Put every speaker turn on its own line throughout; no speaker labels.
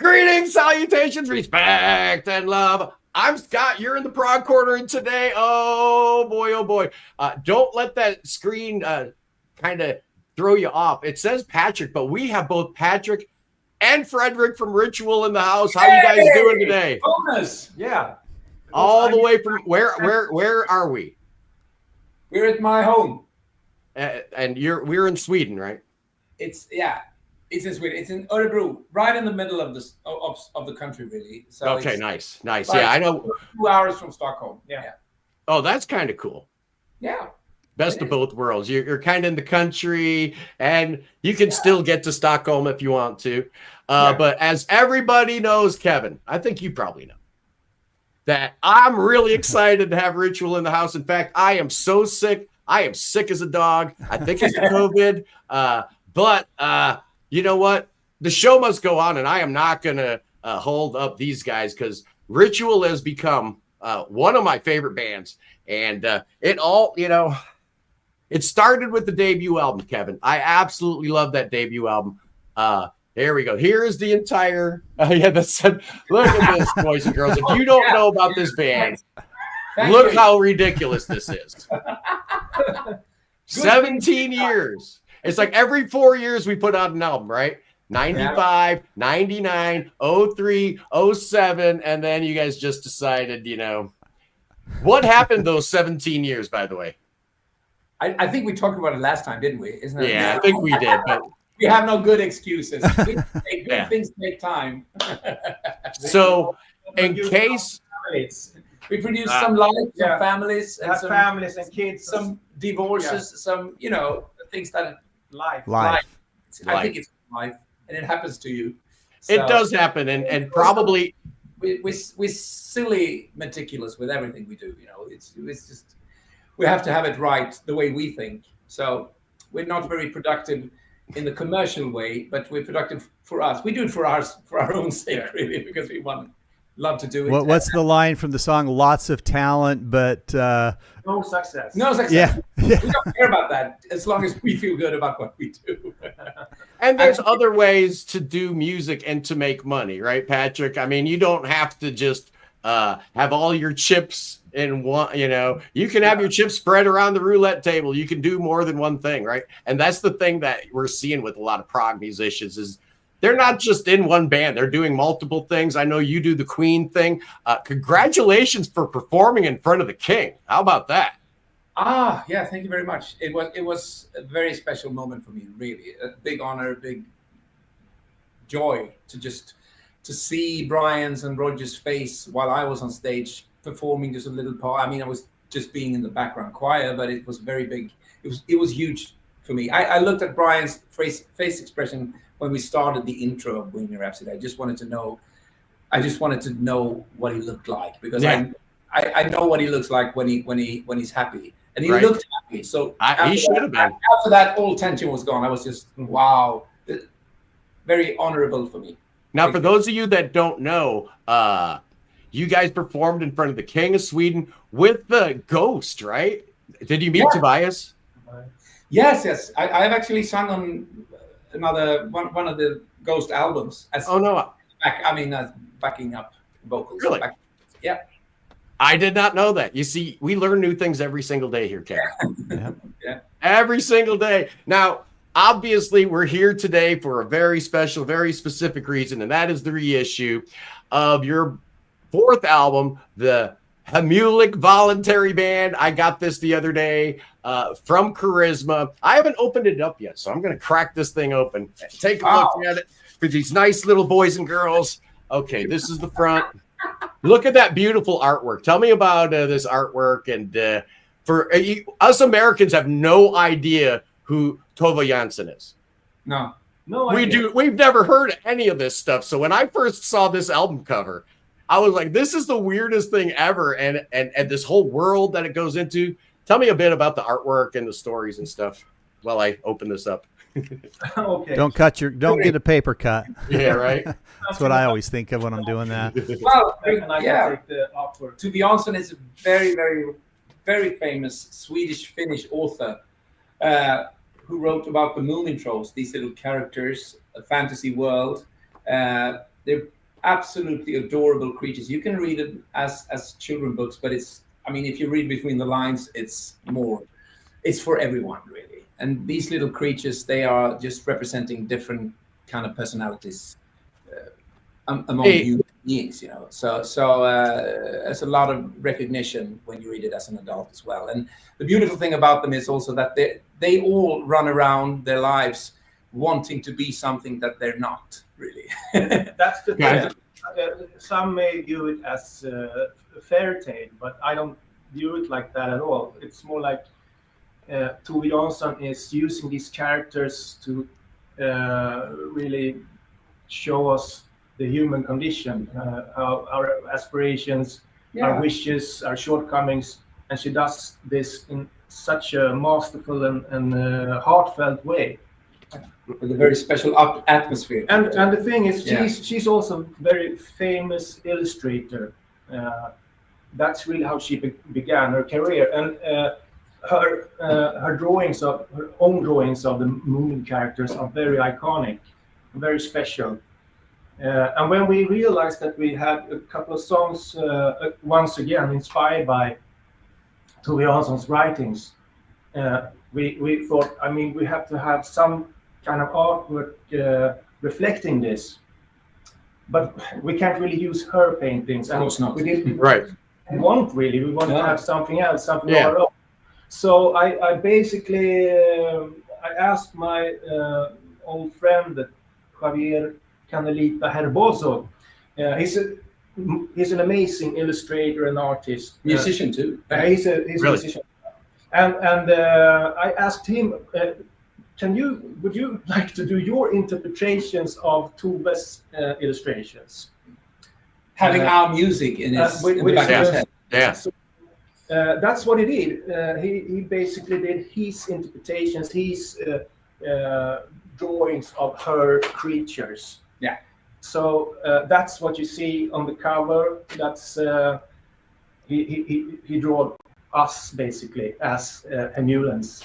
Greetings, salutations, respect, and love. I'm Scott. You're in the Prog Corner, and today, oh boy, don't let that screen kind of throw you off. It says Patrik, but we have both Patrik and Fedrik from Ritual in the house. How you guys doing today?
Bonus.
Yeah.
All the way from where are we?
We're at my home.
And we're in Sweden, right?
It's in Sweden. It's in Örebro, right in the middle of the country, really. So
okay, nice.
Like
yeah, I know.
2 hours from Stockholm. Yeah.
Oh, that's kind of cool.
Yeah.
Best of both worlds. You're kind of in the country, and you can still get to Stockholm if you want to. But as everybody knows, Kevin, I think you probably know that I'm really excited to have Ritual in the house. In fact, I am so sick. I am sick as a dog. I think it's COVID. But you know what? The show must go on, and I am not going to hold up these guys because Ritual has become one of my favorite bands. And it all, it started with the debut album, Kevin. I absolutely love that debut album. There we go. Here is the entire. Look at this, boys and girls. If you don't know about this band, look how ridiculous this is. 17 years. It's like every 4 years we put out an album, right? 95, 99, 03, 07, and then you guys just decided, What happened those 17 years, by the way?
I think we talked about it last time, didn't we? Isn't it?
Yeah, I think we did. But
we have no good excuses. Good things take time.
So, in case
we produce some lives, some families,
and some families and kids,
some divorces, some things that
life.
I think it's life, and it happens to you. So,
it does happen, and probably
we're silly meticulous with everything we do. It's just we have to have it right the way we think. So we're not very productive in the commercial way, but we're productive for us. We do it for our own sake, really, because we love to do it.
What's the line from the song? Lots of talent, but
no success.
No success.
Yeah.
We don't care about that as long as we feel good about what we do.
And there's other ways to do music and to make money, right, Patrik? I mean, you don't have to just have all your chips in one, you can have your chips spread around the roulette table. You can do more than one thing, right? And that's the thing that we're seeing with a lot of prog musicians is they're not just in one band. They're doing multiple things. I know you do the Queen thing. Congratulations for performing in front of the King. How about that?
Yeah, thank you very much. It was a very special moment for me, really. A big honor, a big joy to see Brian's and Roger's face while I was on stage performing just a little part. I mean, I was just being in the background choir, but it was very big. It was huge for me. I looked at Brian's face expression when we started the intro of Bohemian Rhapsody. I just wanted to know what he looked like, because I know what he looks like when he's happy, and he looked happy. So
he should have been.
After that, all tension was gone. I was just wow, very honorable for me.
Now, for those of you that don't know, you guys performed in front of the King of Sweden with the Ghost, right? Did you meet Tobias?
Yes. I've actually sung on another one of the Ghost albums. Backing up vocals.
Really?
Yeah.
I did not know that. You see, we learn new things every single day here, Kevin.
Yeah.
Every single day. Now, obviously, we're here today for a very special, very specific reason, and that is the reissue of your fourth album, the Hemulic Voluntary Band. I got this the other day from Karisma. I haven't opened it up yet, so I'm going to crack this thing open. Take a look at it for these nice little boys and girls. Okay, this is the front. Look at that beautiful artwork. Tell me about this artwork. And for us Americans have no idea who Tove Jansson is.
No
idea. We've never heard of any of this stuff. So when I first saw this album cover, I was like, this is the weirdest thing ever. And this whole world that it goes into. Tell me a bit about the artwork and the stories and stuff while I open this up.
Okay.
Don't get a paper cut.
Yeah, right.
That's what I always think of when I'm doing that.
Well,
yeah.
Tove Jansson is a very, very, very famous Swedish-Finnish author who wrote about the Moomin Trolls, these little characters, a fantasy world. they're absolutely adorable creatures. You can read it as children books, but it's, I mean, if you read between the lines, it's for everyone really. And these little creatures, they are just representing different kind of personalities among human beings, you know. So there's a lot of recognition when you read it as an adult as well. And the beautiful thing about them is also that they all run around their lives wanting to be something that they're not really.
That's the thing. Some may view it as a fairy tale, but I don't view it like that at all. It's more like Tove Jansson is using these characters to really show us the human condition, our aspirations, our wishes, our shortcomings, and she does this in such a masterful and heartfelt way.
With a very special atmosphere.
And the thing is, she's also a very famous illustrator. That's really how she began her career. And her own drawings of the moving characters are very iconic, very special. And when we realized that we had a couple of songs, once again inspired by Tove Jansson's writings, we thought, I mean, we have to have some kind of artwork reflecting this, but we can't really use her paintings.
Of course not.
We didn't
Right.
We want to have something else, something of our own. So I basically I asked my old friend Javier Canelita Herboso. He's an amazing illustrator and artist,
musician too.
He's a musician, and I asked him, would you like to do your interpretations of Tove's illustrations?
Having our music in his in the back of his head.
Yeah.
So, that's what he did. He basically did his interpretations, his drawings of her creatures.
Yeah.
So that's what you see on the cover. That's he drew us basically as Hemulans.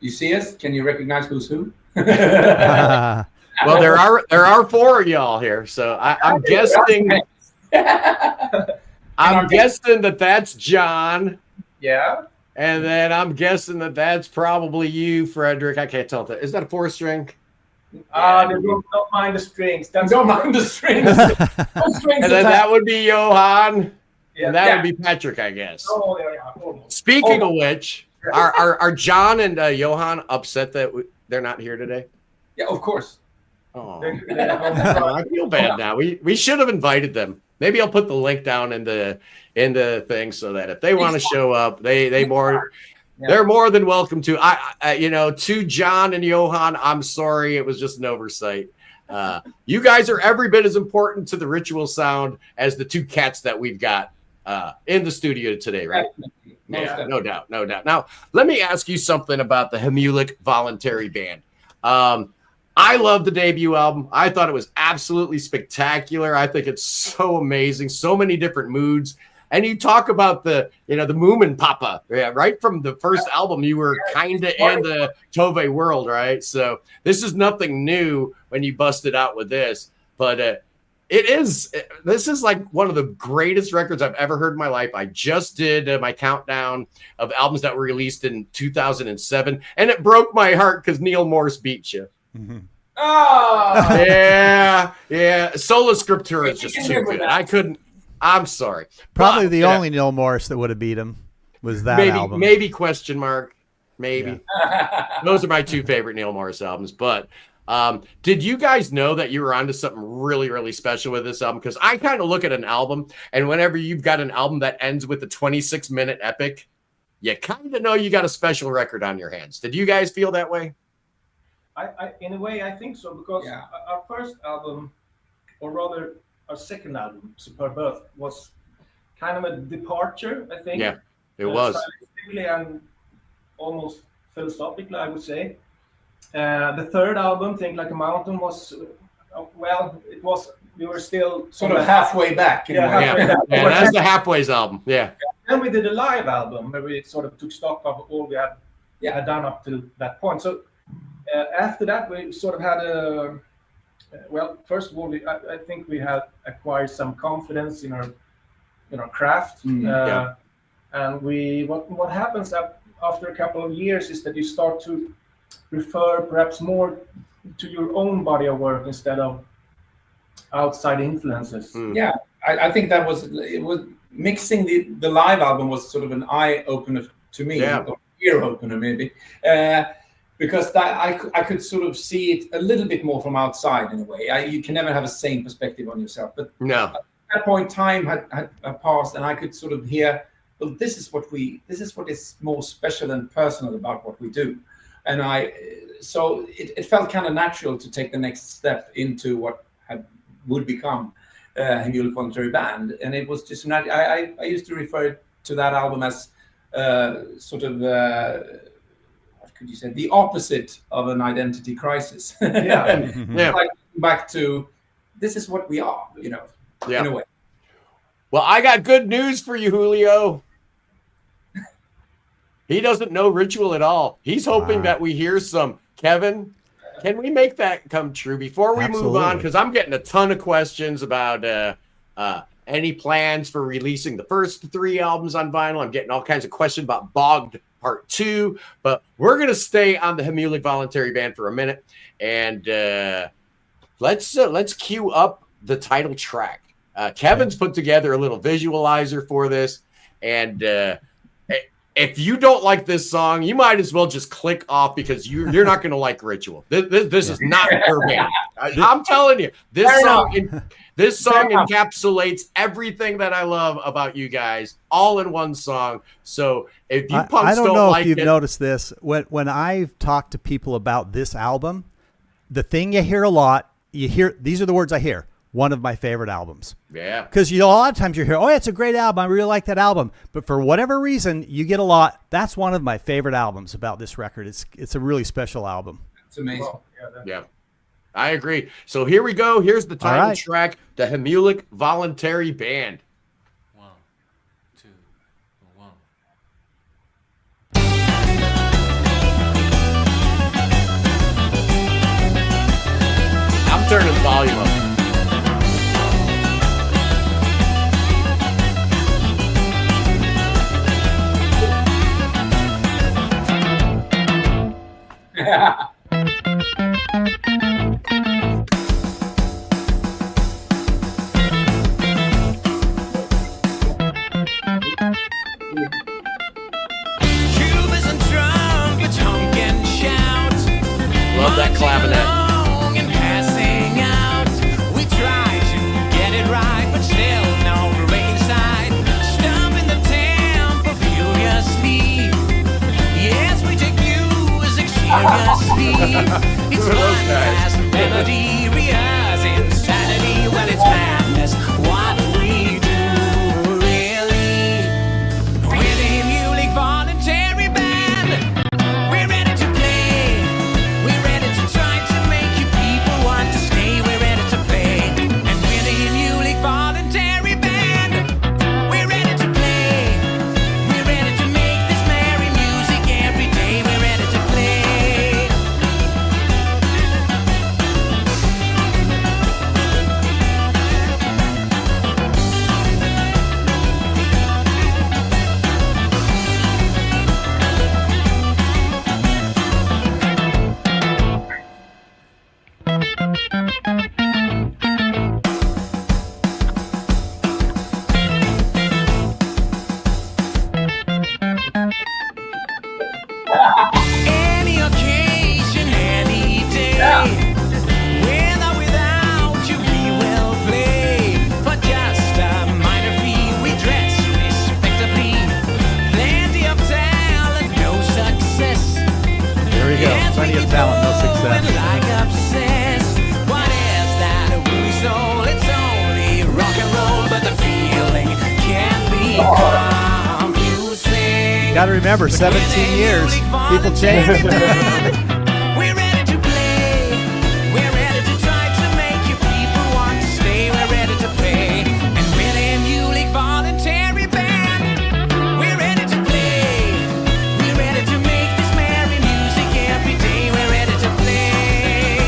You see us? Can you recognize who's who?
Well, there are four of y'all here, so I'm guessing. I'm guessing that's John.
Yeah.
And then I'm guessing that's probably you, Fredrik. I can't tell. Is that a 4-string?
Don't mind the strings.
Don't mind the strings.
And then that would be Johan.
Yeah.
And that would be Patrik, I guess.
Oh, yeah.
Speaking of which, are John and Johan upset that they're not here today?
Yeah, of course.
Oh, I feel bad now. We should have invited them. Maybe I'll put the link down in the thing so that if they want to show up, they're more than welcome to. To John and Johan, I'm sorry, it was just an oversight. You guys are every bit as important to the ritual sound as the two cats that we've got in the studio today, right? Yeah, no doubt. Now, let me ask you something about the Hemulic Voluntary Band. I love the debut album. I thought it was absolutely spectacular. I think it's so amazing, so many different moods. And you talk about the Moomin Papa, right from the first album, you were kind of in the Tove world, right? So this is nothing new when you busted out with this, but this is like one of the greatest records I've ever heard in my life. I just did my countdown of albums that were released in 2007, and it broke my heart because Neil Morse beat you.
Mm-hmm.
Oh
yeah. Sola Scriptura is just too good. I'm sorry.
Probably the only Neil Morse that would have beat him was that album.
Maybe question mark. Maybe. Yeah. Those are my two favorite Neil Morse albums. But did you guys know that you were onto something really, really special with this album? Because I kind of look at an album, and whenever you've got an album that ends with a 26-minute epic, you kind of know you got a special record on your hands. Did you guys feel that way?
I in a way, I think so, because our first album, or rather our second album, Superb Earth, was kind of a departure, I think.
Yeah, it was.
Stylistically and almost philosophically, I would say. The third album, Think Like a Mountain, was, we were still
sort of halfway back.
Halfway back. Yeah, that's the Halfways album. Yeah.
Then we did a live album where we sort of took stock of all we had done up to that point. So after that, we sort of had Well, first of all, I think we have acquired some confidence in our craft.
Yeah.
And what happens after a couple of years is that you start to refer perhaps more to your own body of work instead of outside influences.
Yeah, I think it was mixing the live album was sort of an eye opener to me, or ear opener maybe, because I could sort of see it a little bit more from outside in a way. You can never have a same perspective on yourself, but
No.
at that point time had passed, and I could sort of hear, well, this is what is more special and personal about what we do, and so it felt kind of natural to take the next step into what would become Hemulic Voluntary Band, and it was just I used to refer to that album as sort of what could you say, the opposite of an identity crisis. Like back to this is what we are, in a way.
Well, I got good news for you, Julio. He doesn't know Ritual at all. He's hoping that we hear some. Kevin, can we make that come true before we move on? Because I'm getting a ton of questions about any plans for releasing the first 3 albums on vinyl. I'm getting all kinds of questions about Boged Part 2, but we're going to stay on the Hemulic Voluntary Band for a minute, and let's cue up the title track. Kevin's put together a little visualizer for this, and if you don't like this song, you might as well just click off because you're not going to like Ritual. This is not your band. I'm telling you, this song encapsulates everything that I love about you guys, all in one song. So if you punks don't
know
like
if you've noticed this, when I've talked to people about this album, the thing you hear a lot, these are the words I hear. One of my favorite albums.
Yeah.
Because a lot of times you hear, oh, it's a great album. I really like that album. But for whatever reason, you get a lot. That's one of my favorite albums about this record. It's a really special album.
It's amazing.
Well,
Yeah. I agree. So here we go. Here's the title track, the Hemulic Voluntary Band.
1, 2, 1.
I'm turning the volume up. Love that clavinet.
It's one last melody, insanity when it's madness. What we do, really. We're the Hemulic Voluntary Band. We're ready to play. We're ready to try to make you people want to stay. We're ready to play. And we're the Hemulic Voluntary Band. We're ready to play. We're ready to make this merry music every day. We're ready to play. Any occasion, any day. With or without you, we will play. For just a minor fee, we dress respectably. Plenty of talent, no success.
There we go. Plenty of talent, no success.
Like obsessed. What is that woolly soul? It's only rock and roll, but the feeling can be confusing.
Got to remember, 17 years, people change.
We're ready to play. We're ready to try to make you people want to stay. We're ready to play. And we're the Hemulic Voluntary Band. We're ready to play. We're ready to make this merry music every day. We're ready to play.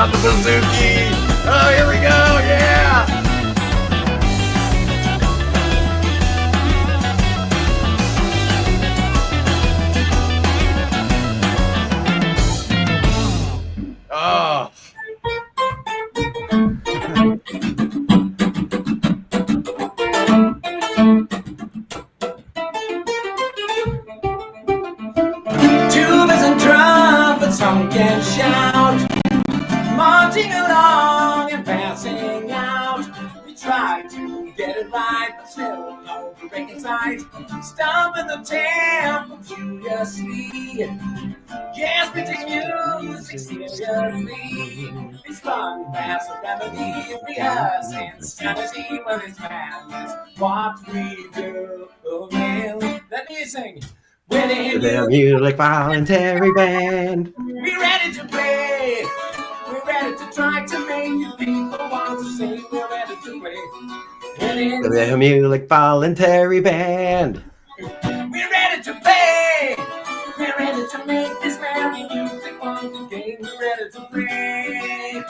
about the bouzouki. Oh, here we go. Yeah. Oh.
Tubas and trumpets, some can shout, marching along and passing out. We try to get it right, but still no breaking sight. Stomping the tempo furiously. Yes, we take music seriously. It's fun, fast, remedy, rehearse insanity. Well, it's madness, what we do. Oh, really? Let me sing.
The Hemulic Voluntary Band.
We're ready to play. We're ready to try to make you people want to sing. We're ready to play.
The Hemulic Voluntary Band.
We're ready to play. We're ready to make this merry music fun game. We're ready to play.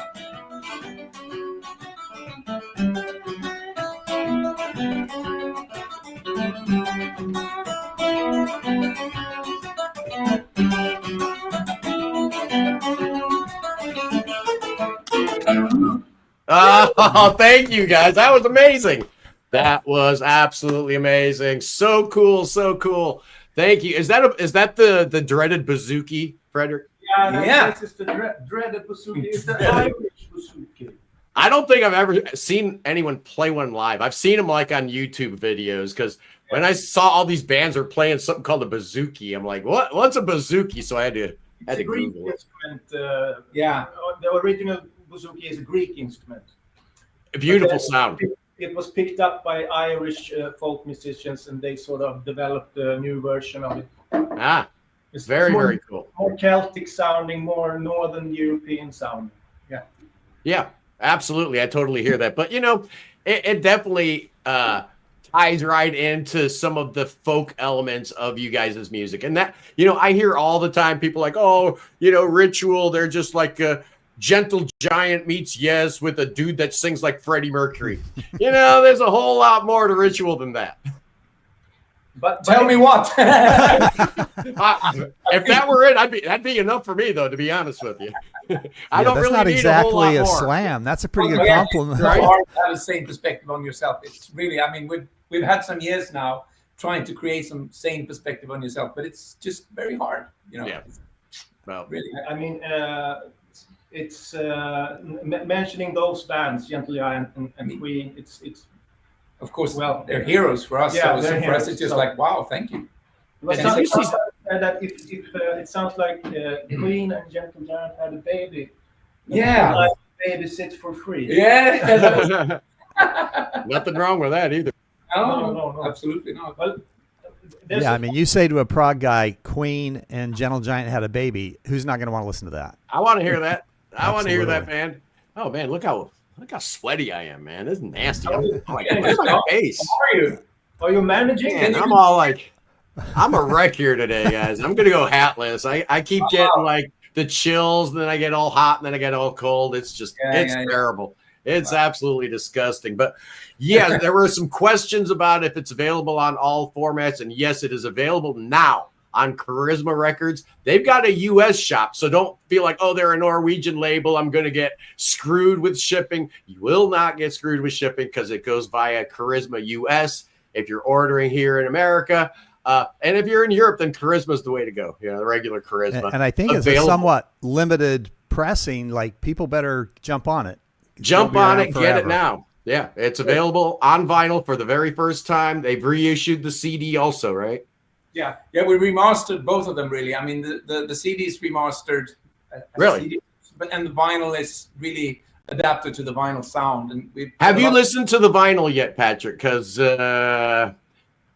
Oh, thank you guys. That was amazing. That was absolutely amazing. So cool, so cool. Thank you. Is that the dreaded bouzouki, Fredrik?
Yeah.
This is the dreaded bouzouki. It's the Irish bouzouki.
I don't think I've ever seen anyone play one live. I've seen them like on YouTube videos because when I saw all these bands were playing something called a bouzouki, I'm like, what's a bouzouki? So I had to
It's a Greek
Google it.
instrument.
Yeah.
The original bouzouki is a Greek instrument.
A beautiful sound.
It was picked up by Irish folk musicians, and they sort of developed a new version of it.
Ah,
It's
very,
more,
very cool.
More Celtic sounding, more Northern European sounding. Yeah.
Yeah, absolutely. I totally hear that. But, it definitely ties right into some of the folk elements of you guys' music. And that, I hear all the time people like, oh, Ritual, they're just like a Gentle Giant meets Yes with a dude that sings like Freddie Mercury. There's a whole lot more to Ritual than that.
But
Tell me what.
If that were it, that'd be enough for me, though, to be honest with you. I don't
that's
really
not
need
exactly
a whole lot
a
more.
slam. That's a pretty good
Yeah,
compliment.
It's hard to have the same perspective on yourself. It's really, we've had some years now trying to create some same perspective on yourself, but it's just very hard,
Yeah. Well,
really.
I mean, it's mentioning those bands, Gentle Giant and Queen. It's
Of course,
well,
they're heroes for us.
Yeah,
so
they're
for us,
heroes.
it's just
So-
like, wow, thank you.
But
And you see-
that if it sounds like Queen and Gentle Giant had a baby.
Yeah.
Like baby sits for free.
Yeah.
nothing wrong with that either.
No.
Absolutely not.
Well, there's
Yeah,
a-
I mean, you say to a prog guy, Queen and Gentle Giant had a baby. Who's not going to want to listen to that?
I want to hear that. I want to hear that,
Absolutely.
man. Oh, man, look how sweaty I am, man. This is nasty. I'm like,
Yeah,
where's my face?
How are you?
Are you managing?
Man, I'm all like, I'm a wreck here today, guys. I'm gonna go hatless. I keep getting like the chills, and then I get all hot, and then I get all cold. It's just it's terrible. It's absolutely disgusting. But yeah, there were some questions about if it's available on all formats, and yes, it is available now on Karisma Records. They've got a US shop, so don't feel like, oh, they're a Norwegian label, I'm gonna get screwed with shipping. You will not get screwed with shipping because it goes via Karisma US if you're ordering here in America. And if you're in Europe, then Karisma is the way to go. The regular Karisma.
And I think it's a
Available.
somewhat limited pressing. Like, people better jump on it.
Jump
be
on
around
it, get
forever.
it now. Yeah, it's available on vinyl for the very first time. They've reissued the CD also, right?
Yeah, we remastered both of them. Really, I mean, the CD is remastered. As
Really?
a CD, and the vinyl is really adapted to the vinyl sound. And
Have you listened to the vinyl yet, Patrick? Because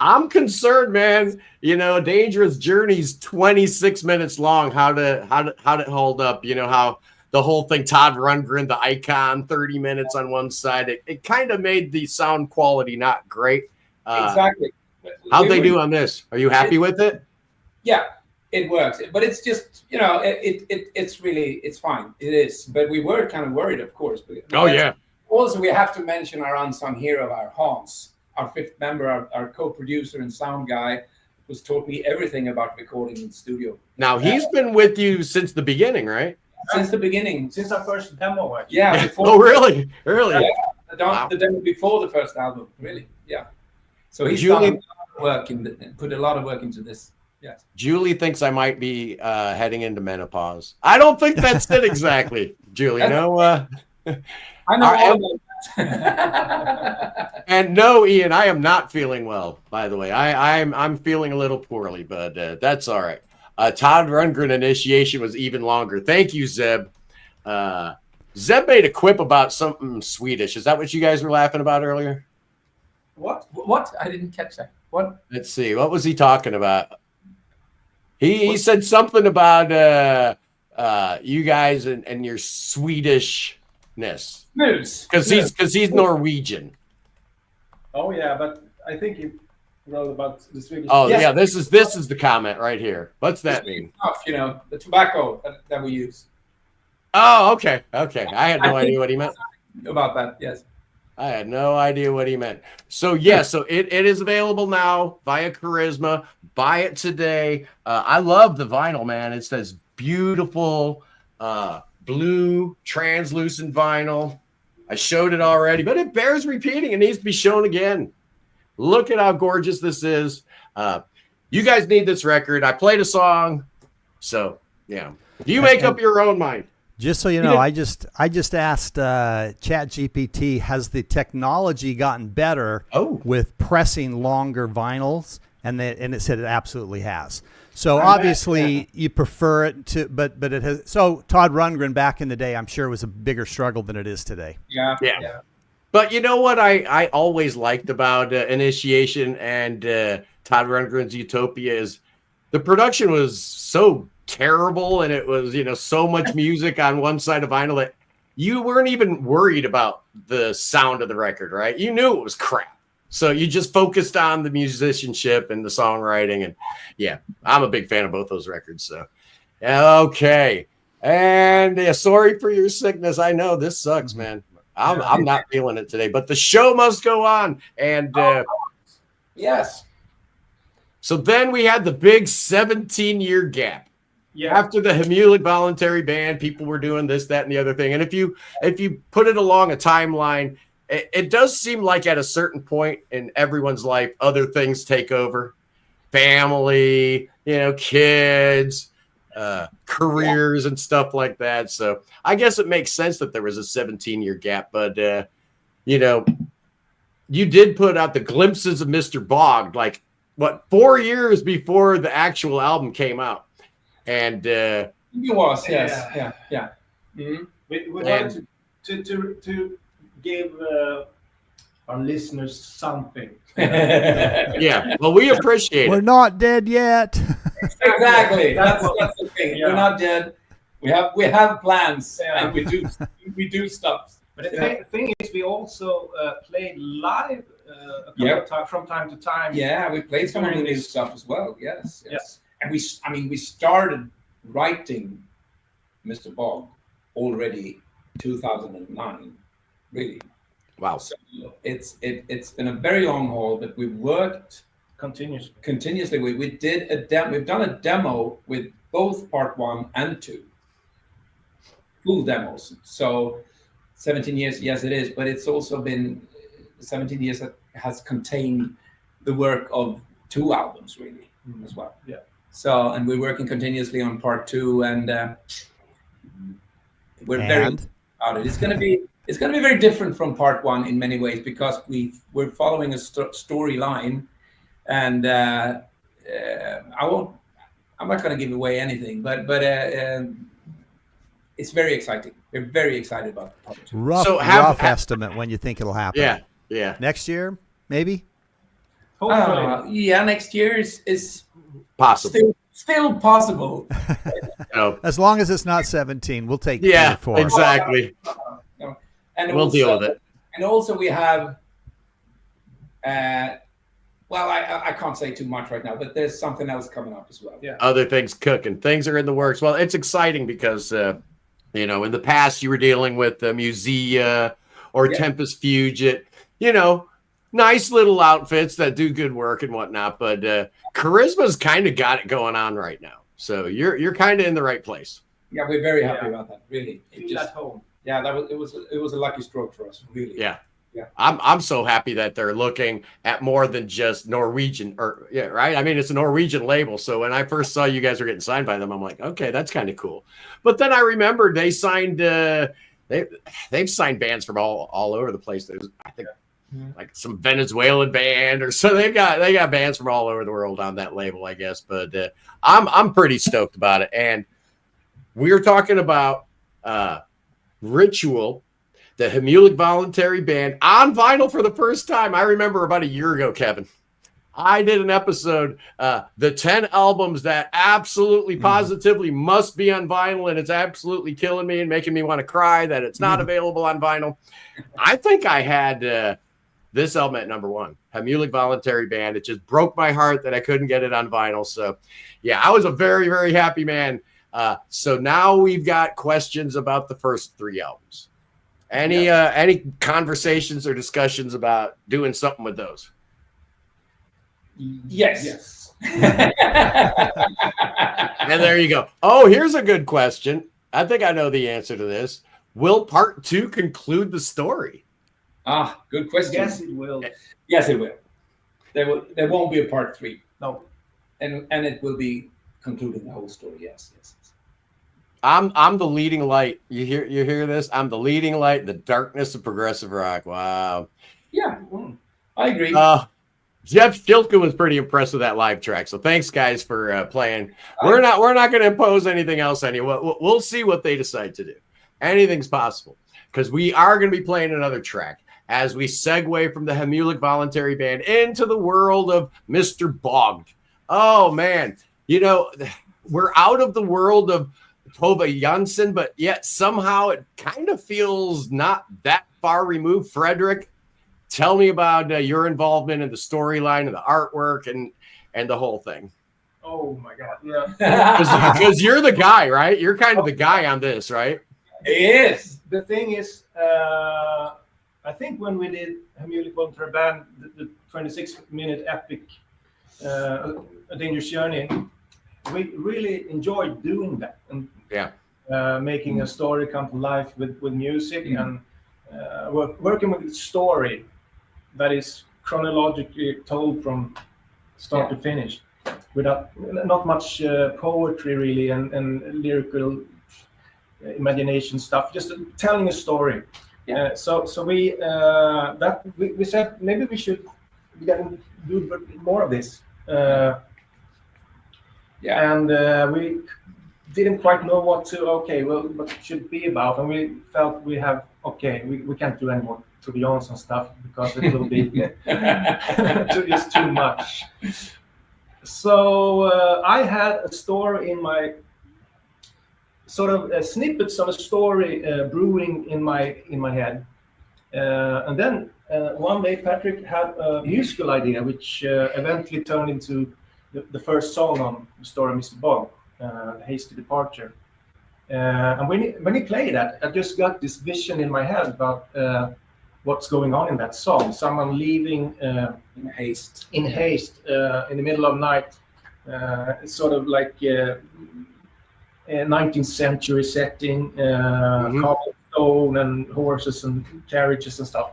I'm concerned, man. Dangerous Journey's 26 minutes long. How to hold up? How the whole thing, Todd Rundgren, the icon, 30 minutes on one side. It kind of made the sound quality not great.
Exactly.
How'd they do on this? Are you happy with it?
Yeah, it works, but it's just it's fine. It is, but we were kind of worried, of course.
Oh yeah.
Also, we have to mention our unsung hero, our Hans, our fifth member, our co-producer and sound guy, who's taught me everything about recording in the studio.
Now he's been with you since the beginning, right?
Since the beginning,
Since our first demo, actually.
yeah. Before,
Oh really? Really?
yeah,
Wow.
the demo before the first album, really, yeah. So he's
Julie-
done a lot of work put a lot of work into this. Yes.
Julie thinks I might be heading into menopause. I don't think that's it exactly, Julie. No.
I know
Our-
all about that.
And no, Ian, I am not feeling well. By the way, I'm feeling a little poorly, but that's all right. Todd Rundgren initiation was even longer. Thank you, Zeb. Zeb made a quip about something Swedish. Is that what you guys were laughing about earlier?
What? I didn't catch that. What?
Let's see. What was he talking about? He said something about you guys and your Swedishness
Moose.
because he's Norwegian.
Oh yeah, but I think he wrote about the Swedish.
Oh
Yes.
yeah, this is the comment right here. What's that mean?
Stuff, the tobacco that we use.
Oh, okay. I had no
I
idea
think-
what he meant.
About that, yes.
I had no idea what he meant. So yeah, so it is available now via Karisma. Buy it today. I love the vinyl, man. It says beautiful blue translucent vinyl. I showed it already, but it bears repeating. It needs to be shown again. Look at how gorgeous this is. You guys need this record. I played a song. So yeah, you make up your own mind.
Just so you know, I just asked ChatGPT, has the technology gotten better with pressing longer vinyls? And it said it absolutely has. So obviously you prefer it to, but it has. So Todd Rundgren back in the day, I'm sure it was a bigger struggle than it is today.
Yeah.
But you know what I always liked about Initiation and Todd Rundgren's Utopia is the production was so terrible, and it was so much music on one side of vinyl that you weren't even worried about the sound of the record, right? You knew it was crap, so you just focused on the musicianship and the songwriting. And yeah, I'm a big fan of both those records. So okay, and yeah, sorry for your sickness. I know this sucks, man. I'm not feeling it today, but the show must go on. And
Yes.
so then we had the big 17-year gap.
Yeah.
After the Hemulic Voluntary Band, people were doing this, that, and the other thing. And if you put it along a timeline, it does seem like at a certain point in everyone's life, other things take over. Family, kids, careers, and stuff like that. So I guess it makes sense that there was a 17-year gap. But, you did put out the glimpses of Mr. Boged, 4 years before the actual album came out. And
It was, yes. Yeah. Mm-hmm.
We wanted to give our listeners something.
yeah, well, we appreciate
We're
it.
not dead yet.
Exactly. That's the thing.
Yeah.
We're not dead. We have plans,
Yeah.
and we do stuff.
But the thing is, we also played live from time to time.
Yeah, we played some of the new stuff as well. Yes. And we started writing Mr. Boged already 2009. Really.
Wow.
So it's been a very long haul, but we worked continuously. We did we've done a demo with both part 1 and 2. Full demos. So 17 years, yes it is, but it's also been 17 years that has contained the work of 2 albums really as well.
Yeah.
So, and we're working continuously on part 2, and we're very about it. It's going to be very different from part 1 in many ways, because we're following a storyline, and I'm not going to give away anything, but it's very exciting. We're very excited about the project.
Rough estimate when you think it'll happen.
Yeah.
Next year, maybe.
Hopefully.
Next year is
Possible.
still possible.
As long as it's not 17, we'll take 24.
Exactly.
And
we'll deal with it.
And also we have Well, I can't say too much right now, but there's something else coming up as well.
Yeah.
Other things cooking. Things are in the works. Well, it's exciting because, you know, in the past you were dealing with Musea or Tempest Fugit, you know, nice little outfits that do good work and whatnot. But Karisma's kind of got it going on right now. So you're kind of in the right place.
Yeah, we're very happy about that. Really,
Feel at home.
Yeah, it was a lucky stroke for us. Really.
Yeah.
Yeah.
I'm so happy that they're looking at more than just Norwegian right. I mean, it's a Norwegian label. So when I first saw you guys were getting signed by them, I'm like, okay, that's kind of cool. But then I remembered they signed they've signed bands from all over the place. There's, I think, like some Venezuelan band or so. They got bands from all over the world on that label, I guess. But I'm pretty stoked about it. And we were talking about Ritual, the Hemulic Voluntary Band, on vinyl for the first time. I remember about a year ago, Kevin, I did an episode, the 10 albums that absolutely positively must be on vinyl, and it's absolutely killing me and making me want to cry that it's not available on vinyl. I think I had this album at number 1, Hemulic Voluntary Band. It just broke my heart that I couldn't get it on vinyl. So yeah, I was a very, very happy man. So now we've got questions about the first 3 albums. Any conversations or discussions about doing something with those?
Yes.
And there you go. Oh, here's a good question. I think I know the answer to this. Will part 2 conclude the story?
Good question.
Yes, it will.
Yes, it will. There won't be a part 3.
No.
And it will be concluding the whole story. Yes.
I'm the leading light. You hear this? I'm the leading light in the darkness of progressive rock. Wow.
Yeah, I agree.
Jeff Schilke was pretty impressed with that live track. So thanks, guys, for playing. We're not going to impose anything else on you. We'll see what they decide to do. Anything's possible because we are going to be playing another track as we segue from the Hemulic Voluntary Band into the world of Mr. Boged. Oh man, you know, we're out of the world of Tove Jansson, but yet somehow it kind of feels not that far removed. Fedrik, tell me about your involvement in the storyline and the artwork and the whole thing.
Oh my God, yeah.
Because you're the guy, right? You're kind of the guy on this, right?
It is.
The thing is, I think when we did Hemulic Voluntary Band, the 26-minute epic A Dangerous Journey, we really enjoyed doing that and making a story come to life with music and working with a story that is chronologically told from start to finish, without not much poetry really and lyrical imagination stuff, just telling a story. So we said maybe we should do more of this. And we didn't quite know what it should be about, and we felt we can't do any more to be honest and stuff because it will be just too much. So I had a story in my sort of snippets of a story brewing in my head, and then one day Patrik had a musical idea which eventually turned into the first song on the story of Mr. Boged, Hasty Departure. And when he played that, I just got this vision in my head about what's going on in that song. Someone leaving
in haste
in the middle of night. It's sort of like a 19th century setting, cobblestone and horses and carriages and stuff.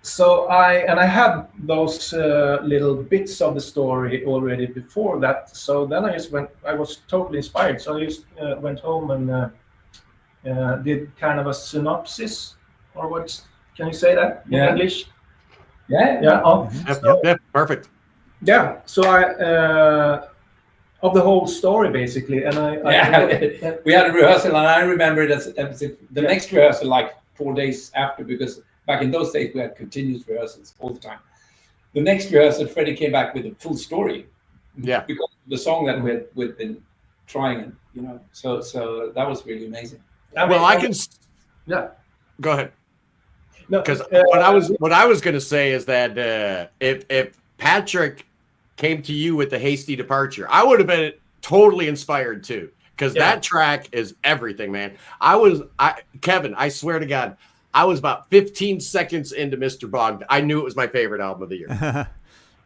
So I had those little bits of the story already before that. So then I was totally inspired. So I just went home and did kind of a synopsis, or can you say that in English? Yeah.
Perfect.
Yeah. So I of the whole story basically, and
we had a rehearsal, and I remember it as the next rehearsal like 4 days after, because back in those days we had continuous rehearsals all the time. The next rehearsal, Freddie came back with a full story.
Yeah.
Because of the song that we'd been trying, you know. So that was really amazing.
I can.
Yeah.
Go ahead.
No,
because what I was going to say is that if Patrik came to you with the hasty departure, I would have been totally inspired too, because that track is everything, man. Kevin, I swear to God, I was about 15 seconds into Mr. Boged. I knew it was my favorite album of the year.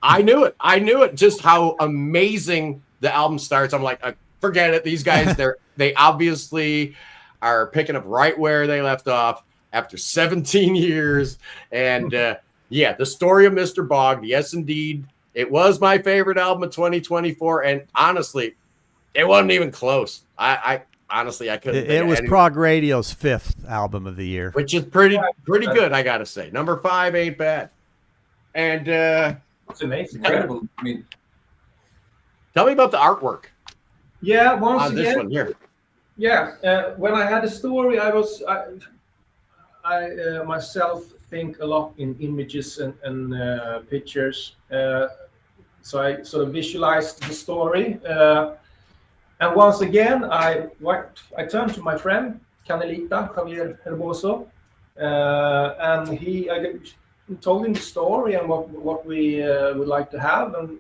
I knew it. Just how amazing the album starts. I'm like, forget it. These guys, they obviously are picking up right where they left off after 17 years. And the story of Mr. Boged. Yes, indeed. It was my favorite album of 2024. And honestly, it wasn't even close. I honestly, I couldn't.
It was Prog Radio's 5th album of the year,
which is pretty good, I gotta say. Number 5 ain't bad. And
it's amazing,
incredible. I mean,
tell me about the artwork.
Yeah, once again,
this one here.
Yeah, when I had a story, I myself think a lot in images and pictures. So I sort of visualized the story. And once again, I turned to my friend, Canelita, Javier Herboso, and I told him the story and what we would like to have. And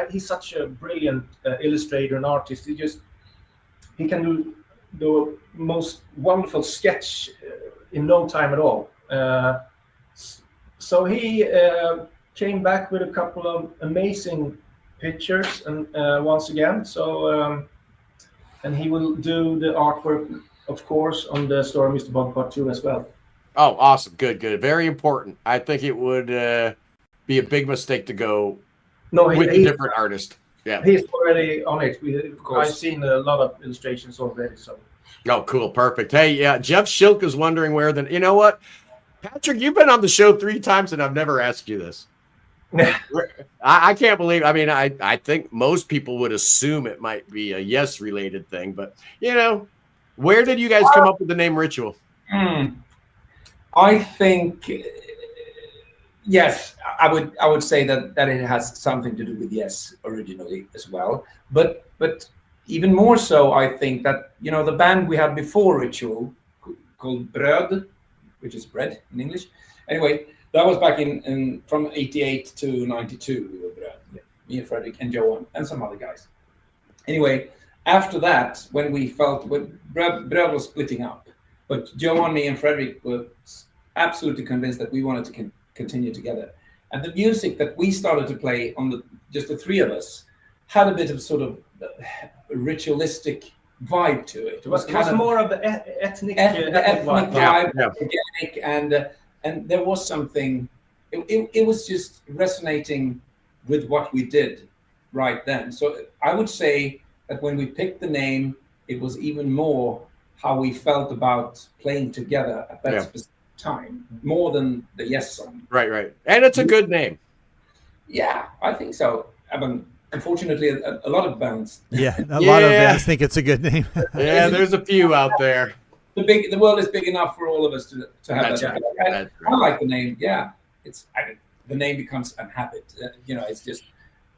he's such a brilliant illustrator and artist. He can do the most wonderful sketch in no time at all. So he came back with a couple of amazing pictures, and once again, and he will do the artwork, of course, on the Story of Mr. Boged Part 2 as well.
Oh, awesome. Good. Very important. I think it would be a big mistake to go with a different artist. Yeah,
he's already on it. I've seen a lot of illustrations already. So.
Oh, cool. Perfect. Hey, yeah, Jeff Schilk is wondering you know what? Patrik, you've been on the show 3 times, and I've never asked you this. I can't believe. I mean, I think most people would assume it might be a yes-related thing, but where did you guys come up with the name Ritual?
I think yes, I would say that it has something to do with yes originally as well, but even more so, I think that the band we had before Ritual called Bröd, which is bread in English. Anyway. That was back in from 88 to 92. We were Bröd, me and Fedrik and Johan and some other guys. Anyway, after that, when Bröd was splitting up, but Johan, me, and Fedrik were absolutely convinced that we wanted to continue together. And the music that we started to play on just the 3 of us had a bit of sort of ritualistic vibe to it. It was
more of the ethnic
vibe, organic, and there was something, it was just resonating with what we did right then. So I would say that when we picked the name, it was even more how we felt about playing together at that specific time, more than the Yes song.
Right. And it's a good name.
Yeah, I think so. I mean, unfortunately, a lot of bands.
Yeah, a lot of bands think it's a good name.
Yeah, there's a few out there.
The world is big enough for all of us to have
That's
that.
Right.
I like the name. Yeah, the name becomes a habit. It's just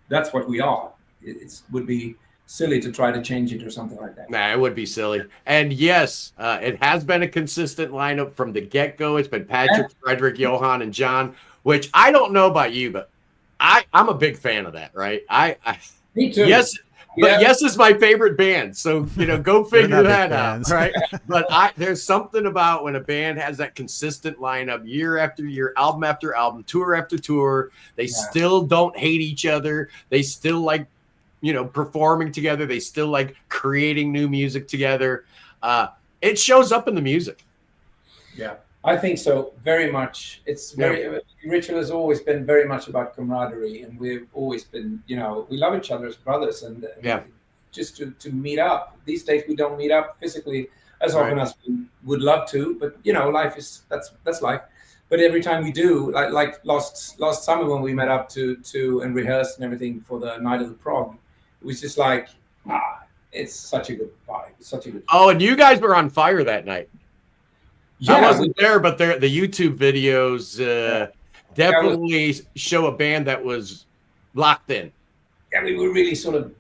that's what we are. It would be silly to try to change it or something like that.
Nah, it would be silly. And yes, it has been a consistent lineup from the get-go. It's been Patrik, Fedrik, Johan, and John. Which I don't know about you, but I'm a big fan of that. Right?
Me too.
Yes. But Yes is my favorite band, so go figure that out, right? But there's something about when a band has that consistent lineup year after year, album after album, tour after tour. They still don't hate each other. They still like, performing together. They still like creating new music together. It shows up in the music.
Yeah, I think so. Very much. Ritual has always been very much about camaraderie, and we've always been, we love each other as brothers, and just to meet up. These days we don't meet up physically as often as we would love to, but life is that's life. But every time we do, like last summer when we met up to and rehearsed and everything for the night of the Prog, it was just like it's such a good vibe.
Oh, and you guys were on fire that night.
Yeah,
I wasn't there, but the YouTube videos definitely show a band that was locked in.
Yeah, we were really sort of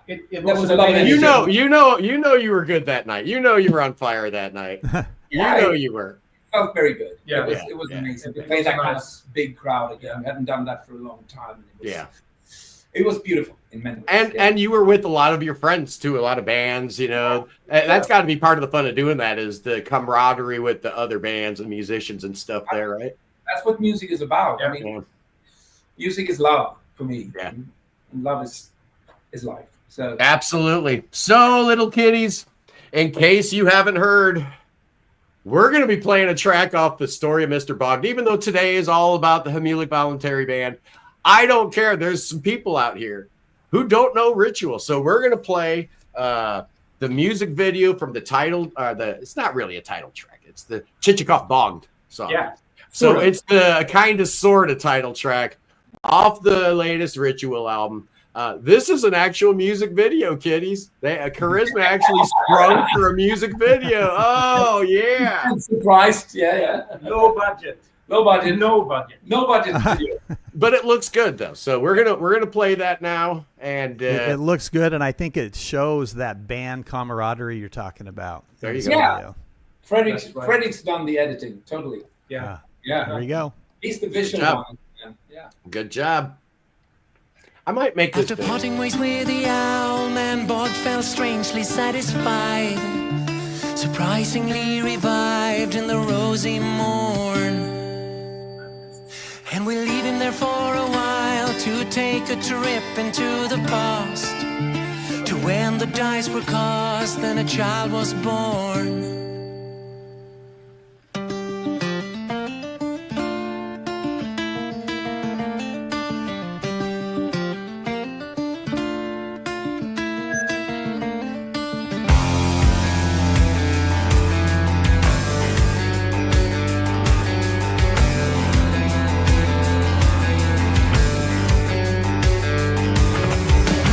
it was a
lot of energy.
You were good that night. You were on fire that night. You were.
felt very good.
Yeah.
It was amazing to
It
play
was
that kind
nice.
of big crowd again. We hadn't done that for a long time.
Yeah.
It was beautiful in many ways.
And you were with a lot of your friends too, a lot of bands, you know. And that's got to be part of the fun of doing that, is the camaraderie with the other bands and musicians and stuff there, right?
That's what music is about.
Yeah.
I mean, music is love for me.
Yeah.
And love is life. So
Absolutely. So, little kiddies, in case you haven't heard, we're going to be playing a track off the Story of Mr. Boged. Even though today is all about the Hemulic Voluntary Band, I don't care. There's some people out here who don't know Ritual. So we're going to play the music video from the title. It's not really a title track. It's the Chichikov Boged song.
Yeah.
So it's the kind of sort of title track off the latest Ritual album. This is an actual music video, kiddies. Karisma actually sprung for a music video. Oh, yeah.
I'm surprised. Yeah.
No budget.
No budget.
No budget.
No budget video.
But it looks good, though. So we're gonna play that now. And
It looks good, and I think it shows that band camaraderie you're talking about.
There you
in
go.
this
Yeah.
video.
Fredrik's done the editing. Totally.
Yeah.
There you go.
He's the visual
job.
one. Yeah.
good job. I might make this.
After parting ways with the owl man, Boged felt strangely satisfied, surprisingly revived in the rosy morn. And we leave him there for a while to take a trip into the past, to when the dice were cast and a child was born.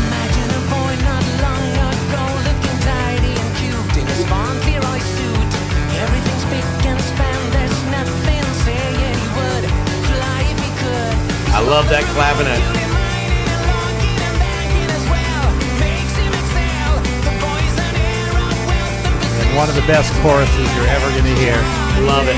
Imagine a boy not long ago, looking tidy and cute in his Fauntleroy suit. Everything's spick and span, there's nothing saying he would fly if he could.
I love that clavinet.
And one of the best choruses you're ever going to hear.
Love it.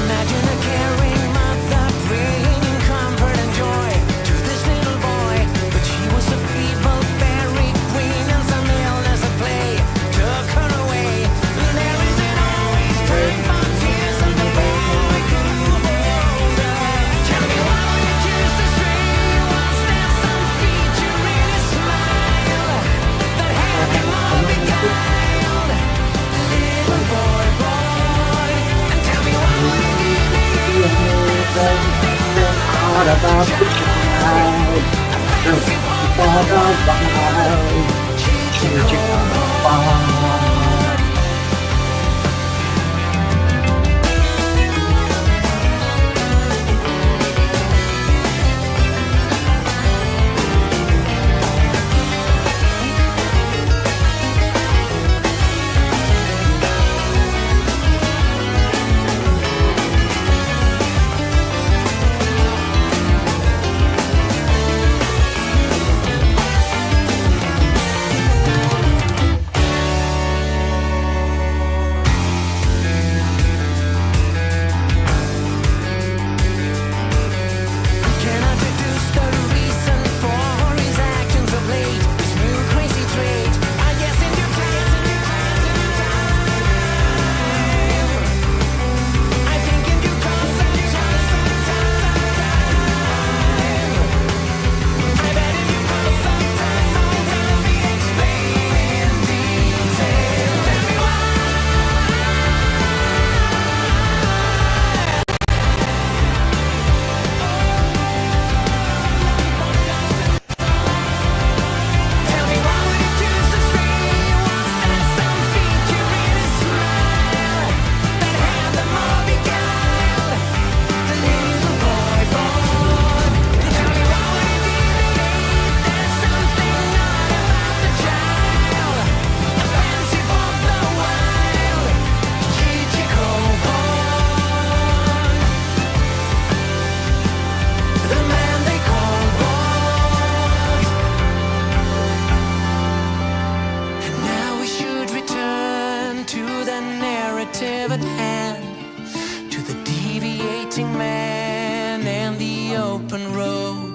Imagine a caring mother bringing comfort and joy to this little boy, but she was a feeble fairy queen and some illness at play took her away. There isn't always time for tears and the boy grew older. Tell me why would you choose to stray? Was there some feature in his smile that had him all beguiled? Little boy, and tell me why would you give me something not about the child? A fancy for the wild. narrative at hand, to the deviating man and the open road.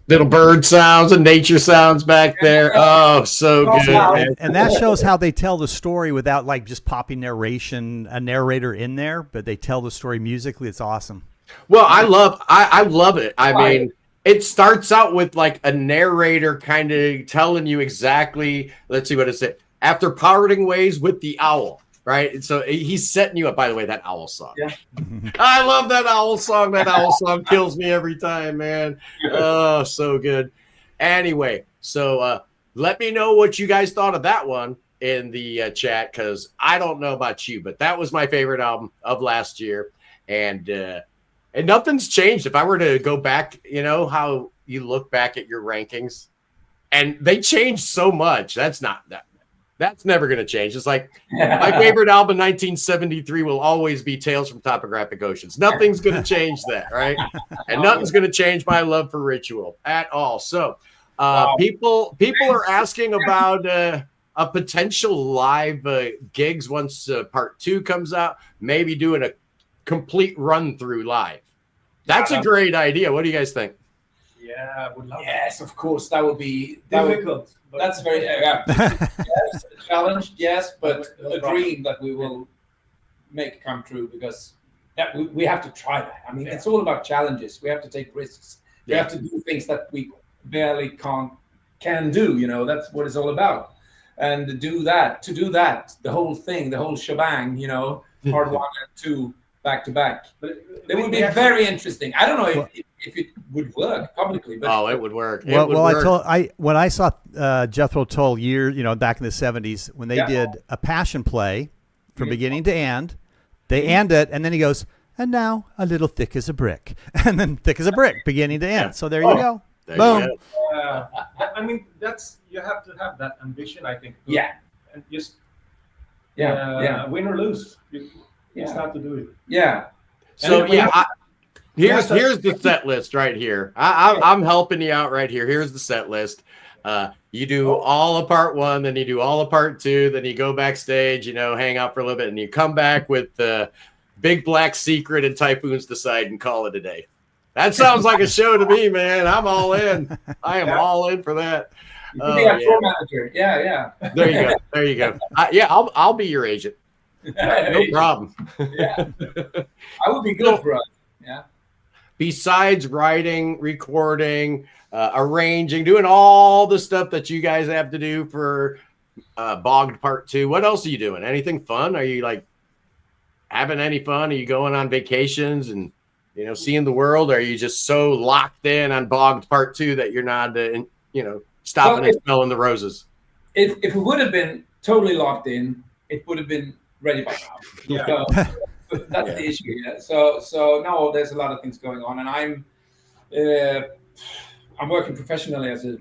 Little bird sounds and nature sounds back there. Oh, so good, man.
And that shows how they tell the story without like just popping a narrator in there, but they tell the story musically. It's awesome.
Well, I love it. I mean, it starts out with like a narrator kind of telling you exactly, let's see what it said. After parting ways with the owl, right? And so he's setting you up. By the way, that owl song. Yeah. I love that owl song. That owl song kills me every time, man. Oh, so good. Anyway, so let me know what you guys thought of that one in the chat, because I don't know about you, but that was my favorite album of last year. And nothing's changed. If I were to go back, you know how you look back at your rankings, and they changed so much. That's never going to change. It's like my favorite album, 1973, will always be Tales from Topographic Oceans. Nothing's going to change that, right? And nothing's going to change my love for Ritual at all. So people are asking about a potential live gigs once part 2 comes out, maybe doing a complete run through live. That's a great idea. What do you guys think?
Yeah, I would love
Yes, of course. That would be
difficult.
That's very yes, a challenge, yes, but a dream that we will make come true, because we have to try that. I mean, it's all about challenges. We have to take risks. We have to do things that we barely can do. You know, that's what it's all about. And to do that, the whole thing, the whole shebang. You know, part 1 and 2 back to back. But it would be very interesting. I don't know if it would work publicly, but
it would work.
When I saw Jethro Tull back in the 70s, when they did a passion play from beginning to end, they end it, and then he goes, and now a little thick as a brick, and then thick as a brick, beginning to end. So there you go. Boom.
I mean, you have to have that ambition, I think. And just win or lose. You start to do it.
Yeah. So here's the set list right here. I'm helping you out right here. Here's the set list. You do all of part 1, then you do all of part 2, then you go backstage, hang out for a little bit, and you come back with the Big Black Secret and Typhoon's Decide and call it a day. That sounds like a show to me, man. I'm all in. I am all in for that.
You can be a tour manager. Yeah.
There you go. I'll be your agent. No problem.
I would be good for us. Yeah.
Besides writing, recording, arranging, doing all the stuff that you guys have to do for Boged Part 2, what else are you doing? Anything fun? Are you like having any fun? Are you going on vacations and seeing the world? Or are you just so locked in on Boged Part 2 that you're not stopping and smelling the roses?
If we would have been totally locked in, it would have been ready by now. So that's the issue. Yeah. So no, there's a lot of things going on, and I'm working professionally as a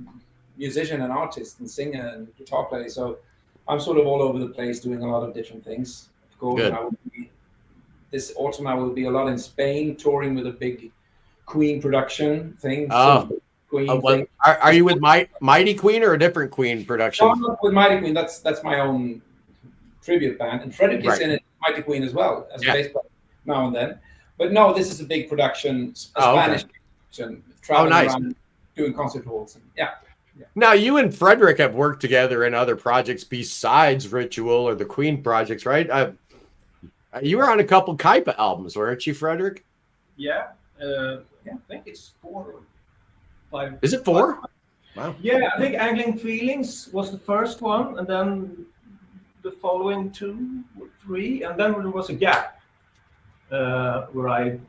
musician and artist and singer and guitar player. So I'm sort of all over the place doing a lot of different things. Of course, and this autumn I will be a lot in Spain touring with a big Queen production thing.
Oh. Queen are you with Mighty Queen or a different Queen production?
No, I'm not with Mighty Queen. That's my own tribute band, and Fedrik is in it, Mighty Queen as well as a bass player now and then. But no, this is a big production, Spanish production, traveling around doing concert halls. Yeah.
Now you and Fedrik have worked together in other projects besides Ritual or the Queen projects, right? You were on a couple Kaipa albums, weren't you, Fedrik?
Yeah. I think it's 4 or 5.
Is it 4? Wow.
Yeah, I think Angling Feelings was the first one, and then the following 2 or 3, and then there was a gap where I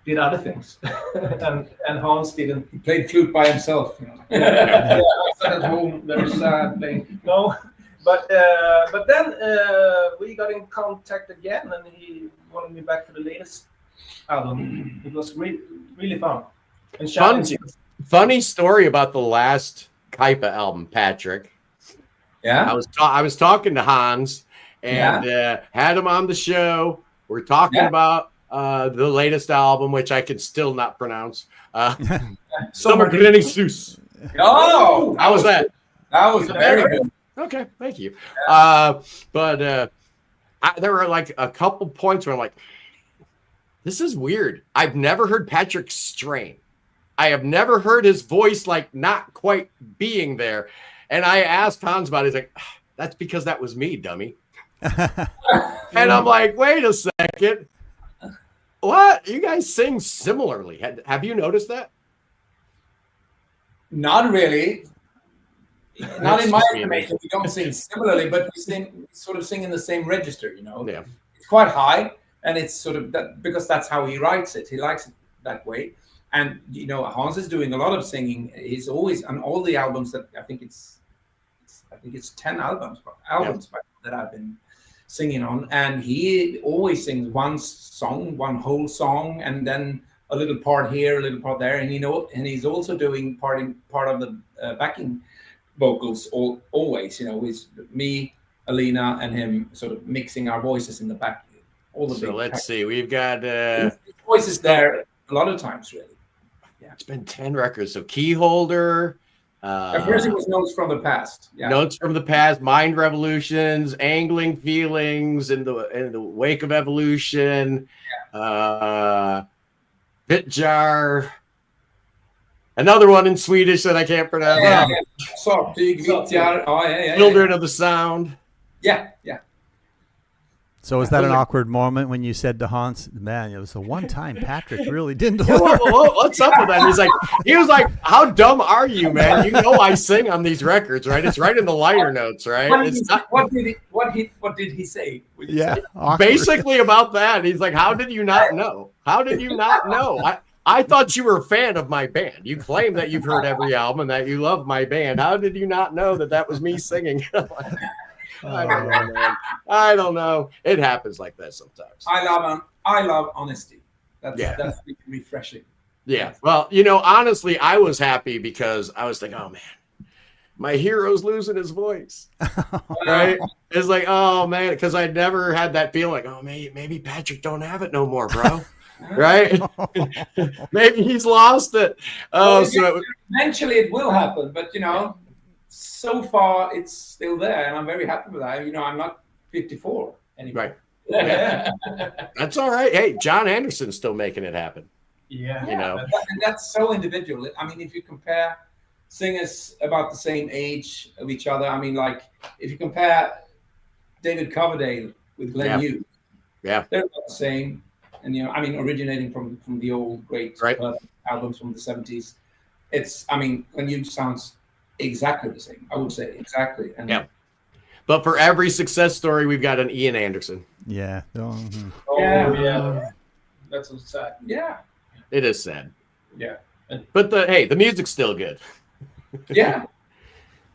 did other things, and Hans didn't.
He played flute by himself.
I sat at home very sad playing. No, but then we got in contact again, and he wanted me back for the latest album. It was really fun and challenging.
Funny story about the last Kaipa album, Patrik.
Yeah,
I was talking to Hans and had him on the show. We're talking about the latest album, which I can still not pronounce. Summer Grinning Seuss.
Oh,
how was that?
That was very good.
Okay, thank you. But there were like a couple points where I'm like, this is weird. I've never heard Patrik strain. I have never heard his voice like not quite being there. And I asked Hans about it. He's like, that's because that was me, dummy. And I'm like, wait a second. What? You guys sing similarly. Have you noticed that?
Not really. Not in my estimation. We don't sing similarly, but we sort of sing in the same register, you know.
Yeah.
It's quite high, and it's sort of that because that's how he writes it. He likes it that way. And you know, Hans is doing a lot of singing. He's always on all the albums that I think it's 10 albums that I've been singing on, and he always sings one song, one whole song, and then a little part here, a little part there, and and he's also doing part of the backing vocals always, you know, with me, Alina, and him sort of mixing our voices in the back.
So let's see, we've got
his voices there a lot of times, really. Yeah,
it's been 10 records. So Keyholder.
At first it was Notes from the Past. Yeah.
Notes from the Past, Mind Revolutions, Angling Feelings, in the Wake of Evolution, Pit Jar, another one in Swedish that I can't pronounce. Children of the Sound.
Yeah.
So was that an awkward moment when you said to Hans, man, it was the one time Patrik really didn't
yeah, what's up with that? He was like, how dumb are you, man? You know I sing on these records, right? It's right in the liner notes, right?
What did he say?
Basically about that. He's like, how did you not know? How did you not know? I thought you were a fan of my band. You claim that you've heard every album and that you love my band. How did you not know that was me singing? I don't know, man. I don't know. It happens like that sometimes.
I love honesty. That's refreshing.
Yeah. Well, you know, honestly, I was happy because I was thinking, oh man, my hero's losing his voice. Right? It's like, oh man, because I'd never had that feeling like, oh maybe Patrik don't have it no more, bro. Right? Maybe he's lost it.
Eventually it will happen, but you know. So far, it's still there, and I'm very happy with that. You know, I'm not 54 anymore.
Right. Yeah. That's all right. Hey, John Anderson's still making it happen.
Yeah.
You know,
and that's so individual. I mean, if you compare singers about the same age of each other, I mean, like if you compare David Coverdale with Glenn Hughes, they're about the same. And you know, I mean, originating from the old great albums from the 70s, Glenn Hughes sounds exactly the same. I would say exactly. And
but for every success story, we've got an Ian Anderson.
Yeah.
That's so sad.
Yeah.
It is sad.
Yeah.
But the music's still good.
Yeah.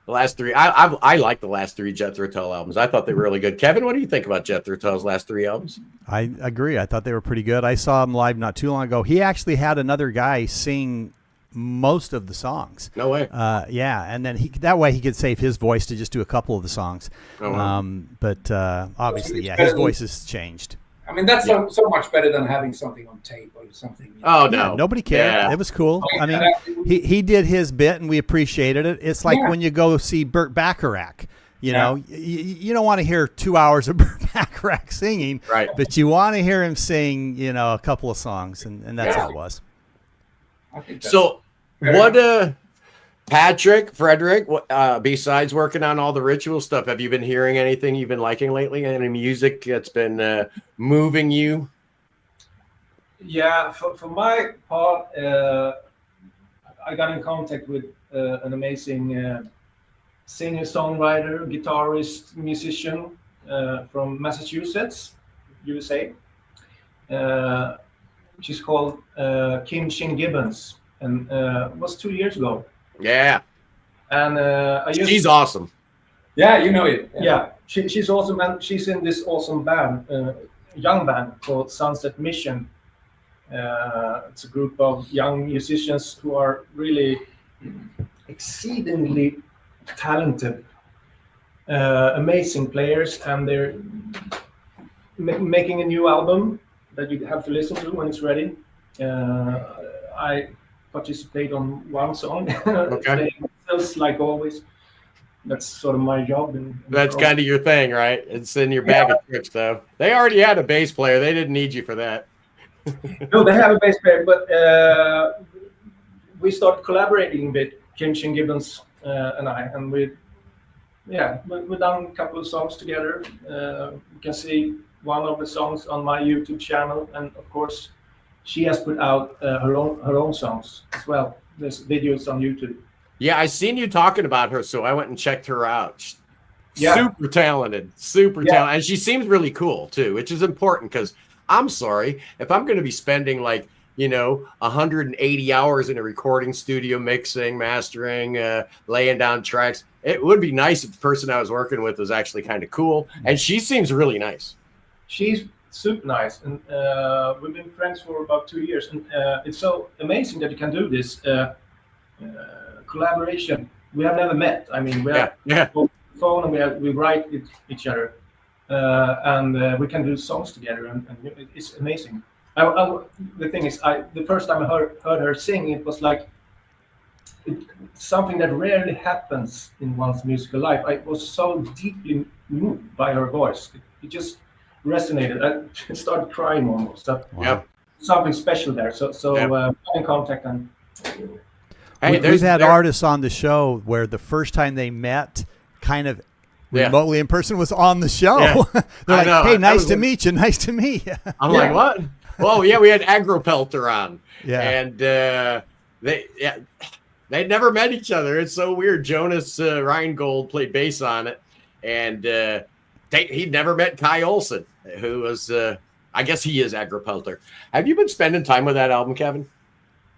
The last three, I like the last three Jethro Tull albums. I thought they were really good. Kevin, what do you think about Jethro Tull's last three albums?
I agree. I thought they were pretty good. I saw him live not too long ago. He actually had another guy sing most of the songs.
No way.
And then that way he could save his voice to just do a couple of the songs. But obviously, his voice has changed.
I mean, that's so much better than having something on tape or something. You
know? Oh no,
nobody cared. Yeah. It was cool. I mean, he did his bit, and we appreciated it. It's like when you go see Burt Bacharach. You know, you don't want to hear 2 hours of Burt Bacharach singing,
right?
But you want to hear him sing, you know, a couple of songs, and that's how it was.
So, what, Patrik, Fedrik, besides working on all the ritual stuff, have you been hearing anything you've been liking lately? Any music that's been moving you?
Yeah, for my part, I got in contact with an amazing singer, songwriter, guitarist, musician from Massachusetts, USA. She's called Kim Shin Gibbons, and it was 2 years ago.
Yeah.
And
she's awesome.
Yeah, you know it.
Yeah, she's awesome, and she's in this awesome band, young band called Sunset Mission. It's a group of young musicians who are really exceedingly talented, amazing players, and they're making a new album that you have to listen to when it's ready. I participate on one song,
okay.
Just like always. that's sort of my job.
That's kind of your thing, right? It's in your bag of tricks, though. They already had a bass player. They didn't need you for that.
No, they have a bass player, but we started collaborating with Kim Gibbons and I, and we've done a couple of songs together. You can see one of the songs on my YouTube channel, and of course, she has put out her own songs as well. There's videos on YouTube.
Yeah, I seen you talking about her, so I went and checked her out.
Yeah.
Super talented, talented, and she seems really cool too, which is important because I'm sorry if I'm going to be spending 180 hours in a recording studio, mixing, mastering, laying down tracks. It would be nice if the person I was working with was actually kind of cool, and she seems really nice.
She's super nice, and we've been friends for about 2 years, and it's so amazing that you can do this collaboration. We have never met. I mean, we have phone and we write each other, and we can do songs together, and it's amazing. The thing is, the first time I heard her sing, it was like something that rarely happens in one's musical life. I was so deeply moved by her voice. It just resonated. I started crying almost. Something special there. So in contact and.
We've had artists on the show where the first time they met, kind of remotely in person, was on the show. Yeah. They're like, "Hey, nice to meet you. Nice to meet you."
I'm like, "What?" Well, yeah, we had Agropelter on, and they never met each other. It's so weird. Jonas Reingold played bass on it, and he'd never met Kai Olsen, who was, I guess he is Agropelter. Have you been spending time with that album, Kevin?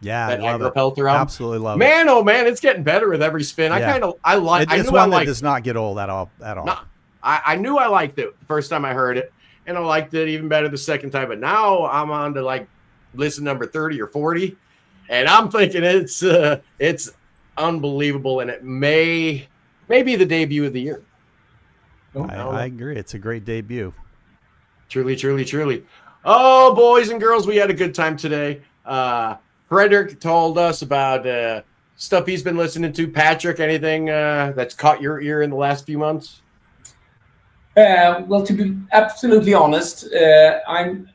Yeah,
that Agropelter album.
Absolutely love it.
Man, oh man, it's getting better with every spin.
Yeah. It's one that does not get old at all.
No, I knew I liked it the first time I heard it, and I liked it even better the second time. But now I'm on to listen number 30 or 40, and I'm thinking it's unbelievable, and it may be the debut of the year.
I agree. It's a great debut.
Truly, truly, truly. Oh, boys and girls, we had a good time today. Fredrik told us about stuff he's been listening to. Patrik, anything that's caught your ear in the last few months?
Well, to be absolutely honest, I'm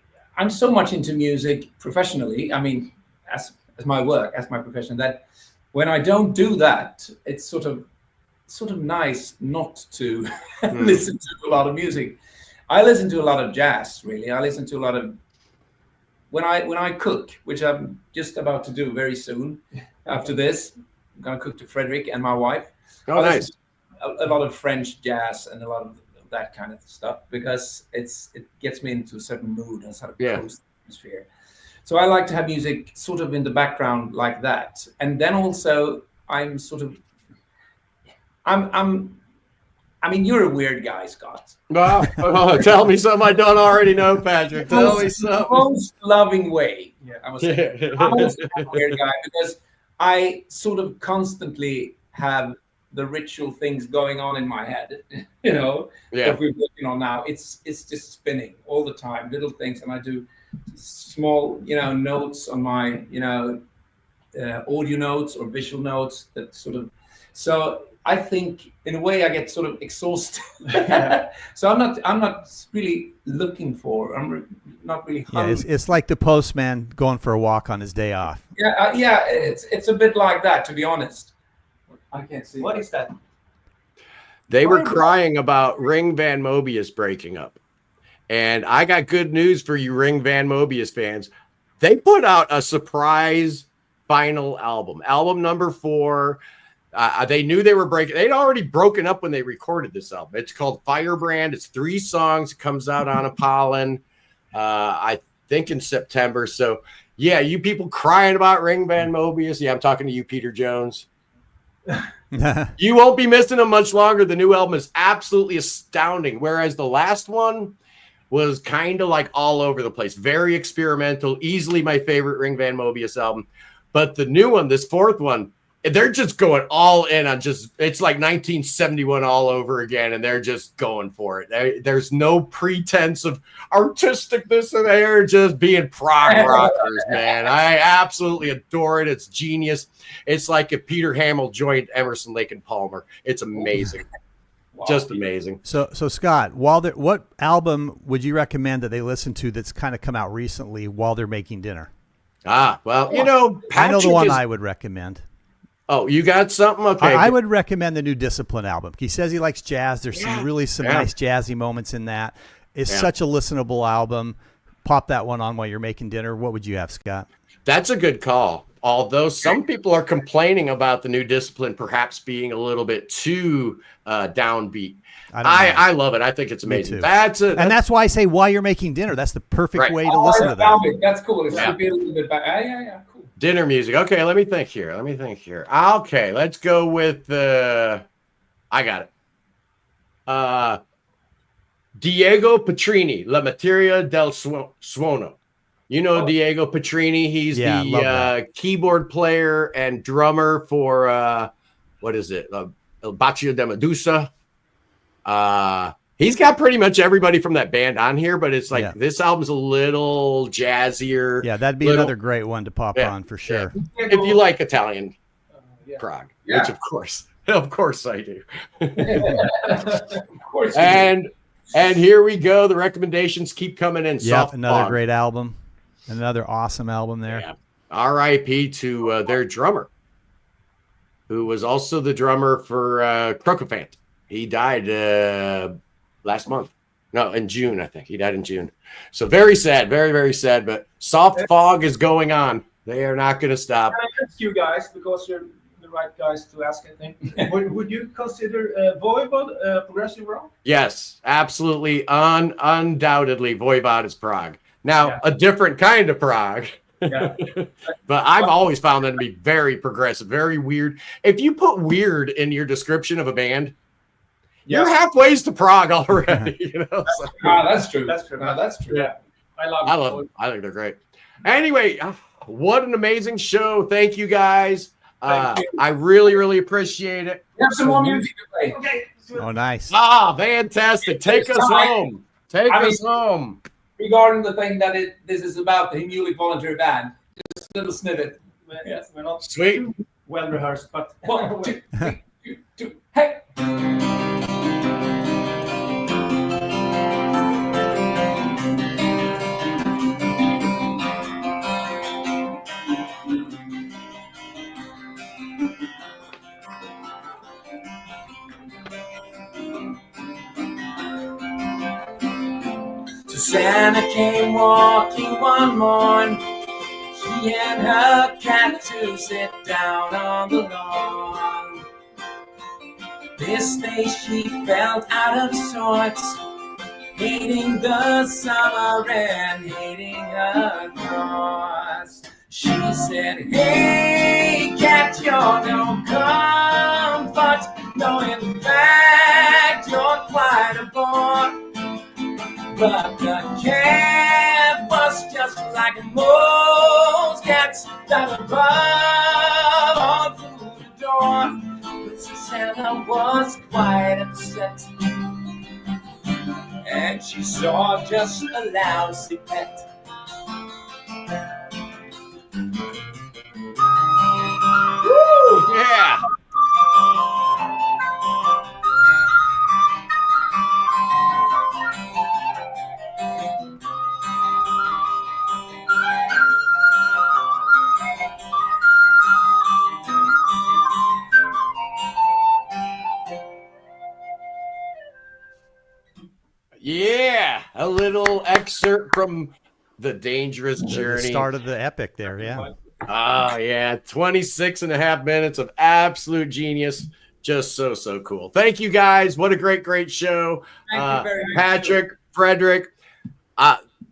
so much into music professionally. I mean, as my work, as my profession, that when I don't do that, it's sort of nice not to listen to a lot of music. I listen to a lot of jazz, really. I listen to a lot of when I cook, which I'm just about to do very soon. After this, I'm gonna cook to Fredrik and my wife.
Oh, nice.
A lot of French jazz and a lot of that kind of stuff because it gets me into a certain mood and sort of close atmosphere. So I like to have music sort of in the background like that, and then also I'm sort of I mean, you're a weird guy, Scott.
Tell me something I don't already know, Patrik. Tell me something.
Most loving way. Yeah, I was saying. I'm also a weird guy because I sort of constantly have the ritual things going on in my head, that we're working on now. It's just spinning all the time, little things, and I do small, notes on my, audio notes or visual notes that sort of. So I think in a way I get sort of exhausted. So I'm not really looking for. I'm not really.
It's like the postman going for a walk on his day off.
Yeah. It's a bit like that, to be honest. I can't see.
What is that?
They were crying about Ring Van Mobius breaking up, and I got good news for you, Ring Van Mobius fans. They put out a surprise final album number 4. They knew they were breaking. They'd already broken up when they recorded this album. It's called Firebrand. It's 3 songs. It comes out on Apollon, I think in September. So, yeah, you people crying about Ring Van Mobius. Yeah, I'm talking to you, Peter Jones. You won't be missing them much longer. The new album is absolutely astounding. Whereas the last one was kind of like all over the place. Very experimental. Easily my favorite Ring Van Mobius album. But the new one, this 4th one, they're just going all in on it's like 1971 all over again, and they're just going for it. There's no pretense of artisticness, and they're just being prog rockers, man. I absolutely adore it. It's genius. It's like if Peter Hamill joined Emerson, Lake and Palmer. It's amazing. Wow. Just amazing.
So Scott, what album would you recommend that they listen to that's kind of come out recently while they're making dinner?
Well, you know,
I know the one I would recommend.
Oh, you got something? Okay.
I would recommend the new Discipline album. He says he likes jazz. There's some nice jazzy moments in that. It's such a listenable album. Pop that one on while you're making dinner. What would you have, Scott?
That's a good call. Although some people are complaining about the new Discipline perhaps being a little bit too downbeat. I love it. I think it's amazing.
That's why I say while you're making dinner. That's the perfect way to listen to that.
That's cool. It should be a little bit back. Yeah, cool.
Dinner music. Okay, let me think here. Okay, let's go with I got it. Diego Petrini, La Materia del Suono. You know Diego Petrini. He's the keyboard player and drummer for what is it? El Bacio de Medusa. He's got pretty much everybody from that band on here, but it's like this album's a little jazzier.
Yeah, that'd be another great one to pop on for sure.
Yeah. If you like Italian prog, which of course I do. Of course. And here we go. The recommendations keep coming in.
Another great album. Another awesome album there.
Yeah. R.I.P. to their drummer, who was also the drummer for Crocofant. He died last month. No, in June, I think. He died in June. So very sad, very, very sad. But Soft Fog is going on. They are not going to stop.
Can I ask you guys, because you're the right guys to ask, I think. would you consider Voivod progressive rock?
Yes, absolutely. Undoubtedly, Voivod is prog. Now, a different kind of prog. Yeah. But I've always found them to be very progressive, very weird. If you put weird in your description of a band, you're halfway to prog already. You know?
That's true.
That's true.
Yeah.
I love them.
I think they're great. Anyway, what an amazing show. Thank you guys. I really, really appreciate it.
We have some more music to play.
Okay.
Oh, nice.
Fantastic. Take us home. Take us home.
Regarding the thing that this is about, the Hemulic Voluntary Band, just a little snippet.
Yes, we're not
sweet,
well rehearsed, but
1, 2, 3, 2, hey.
Susanna came walking one morn. She and her cat to sit down on the lawn. This day she felt out of sorts, hating the summer and hating her thoughts. She said, hey cat, you're no comfort. No, in fact, you're quite a bore. But the cat was just like most cats that above all through the door. But Susanna was quite upset, and she saw just a lousy pet.
Woo! Yeah! Yeah, a little excerpt from The Dangerous Journey.
The start of the epic there, yeah.
Oh, yeah. 26 and a half minutes of absolute genius. Just so cool. Thank you, guys. What a great show.
Thank you very much.
Patrik, Fedrik,